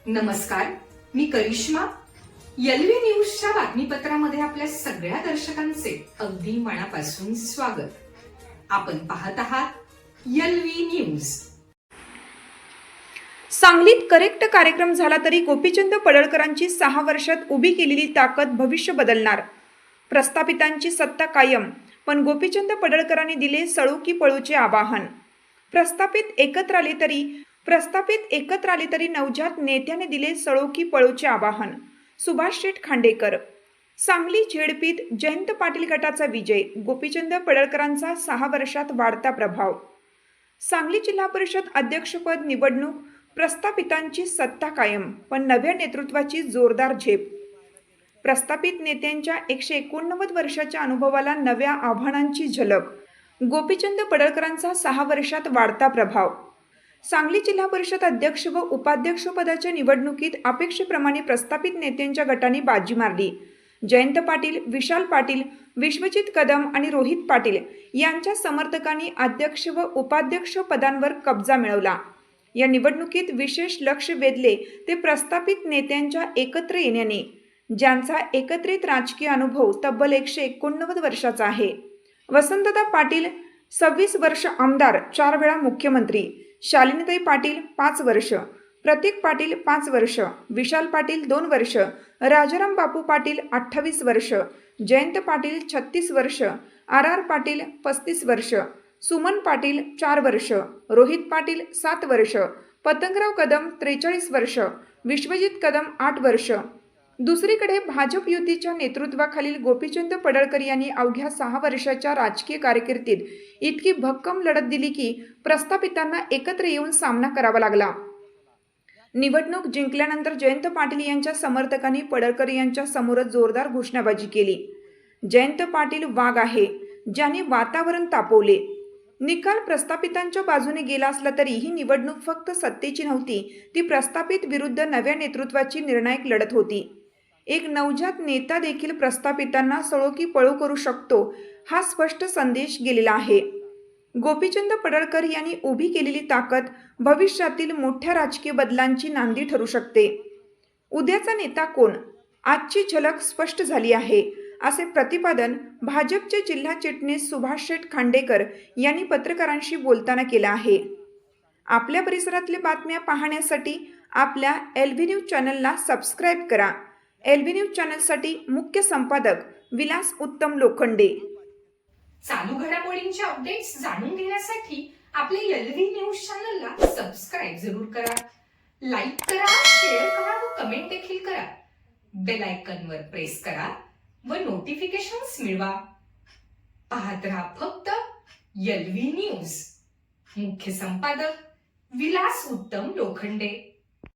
नमस्कार, मी करिश्मा. एलव्ही न्यूजच्या बातमीपत्रामध्ये आपल्या सगळ्या दर्शकांचे अगदी मनापासून स्वागत. आपण पाहत आहात एलव्ही न्यूज. सांगलीत करेक्ट कार्यक्रम झाला तरी गोपीचंद पडळकरांची 6 वर्षात उभी केलेली ताकद भविष्य बदलणार. प्रस्थापितांची सत्ता कायम, पण गोपीचंद पडळकरांनी दिले सळू की पळूचे आवाहन. प्रस्थापित एकत्र आले तरी नवजात नेत्याने दिले सळू की पळूचे आवाहन. सुभाष शेठ खांडेकर. सांगली झेडपीत जयंत पाटील गटाचा विजय, गोपीचंद पडळकरांचा 6 वर्षात वाढता प्रभाव. सांगली जिल्हा परिषद अध्यक्षपद निवडणूक, प्रस्थापितांची सत्ता कायम, पण नव्या नेतृत्वाची जोरदार झेप. प्रस्थापित नेत्यांच्या 189 वर्षाच्या अनुभवाला नव्या आव्हानांची झलक. गोपीचंद पडळकरांचा 6 वर्षात वाढता प्रभाव. सांगली जिल्हा परिषद अध्यक्ष व उपाध्यक्षपदाच्या निवडणुकीत अपेक्षेप्रमाणे प्रस्थापित नेत्यांच्या गटाने बाजी मारली. जयंत पाटील, विशाल पाटील, विश्वजित कदम आणि रोहित पाटील यांच्या समर्थकांनी अध्यक्ष व उपाध्यक्ष पदांवर कब्जा मिळवला. या निवडणुकीत विशेष लक्ष वेधले ते प्रस्थापित नेत्यांच्या एकत्र येण्याने, ज्यांचा एकत्रित राजकीय अनुभव तब्बल 189 वर्षाचा आहे. वसंतदा पाटील 26 वर्ष आमदार, 4 वेळा मुख्यमंत्री. शालिनीताई पाटील 5 वर्ष, प्रतीक पाटील 5 वर्ष, विशाल पाटील 2 वर्ष, राजाराम बापू पाटील 28 वर्ष, जयंत पाटील 36 वर्ष, आर पाटील 35 वर्ष, सुमन पाटील 4 वर्ष, रोहित पाटील 7 वर्ष, पतंगराव कदम 43 वर्ष, विश्वजित कदम 8 वर्ष. दुसरीकडे भाजप युतीच्या नेतृत्वाखालील गोपीचंद पडळकर यांनी अवघ्या 6 वर्षाच्या राजकीय कारकिर्दीत इतकी भक्कम लढत दिली की प्रस्थापितांना एकत्र येऊन सामना करावा लागला. निवडणूक जिंकल्यानंतर जयंत पाटील यांच्या समर्थकांनी पडळकर यांच्या समोर जोरदार घोषणाबाजी केली. जयंत पाटील वाघ आहे, ज्याने वातावरण तापवले. निकाल प्रस्थापितांच्या बाजूने गेला असला तरी ही निवडणूक फक्त सत्तेची नव्हती, ती प्रस्थापित विरुद्ध नव्या नेतृत्वाची निर्णायक लढत होती. एक नवजात नेता देखील प्रस्थापितांना सळो की पळू करू शकतो, हा स्पष्ट संदेश गेलेला आहे. गोपीचंद पडळकर यांनी उभी केलेली ताकद भविष्यातील मोठ्या राजकीय बदलांची नांदी ठरू शकते. उद्याचा नेता कोण, आजची झलक स्पष्ट झाली आहे, असे प्रतिपादन भाजपचे जिल्हा चिटणीस सुभाष शेठ खांडेकर यांनी पत्रकारांशी बोलताना केलं आहे. आपल्या परिसरातल्या बातम्या पाहण्यासाठी आपल्या एलव्ही न्यूज चॅनलला सबस्क्राईब करा. एलव्ही न्यूज चॅनलसाठी मुख्य संपादक विलास उत्तम लोखंडे. चालू घडामोडींचे अपडेट्स जाणून घेण्यासाठी आपल्या एलव्ही न्यूज चॅनलला सबस्क्राईब जरूर करा. लाईक करा, शेअर करा व कमेंट देखील करा. बेल आयकॉनवर प्रेस करा व नोटिफिकेशन्स मिळवा. पाहत रहा फक्त एलव्ही न्यूज. मुख्य संपादक विलास उत्तम लोखंडे.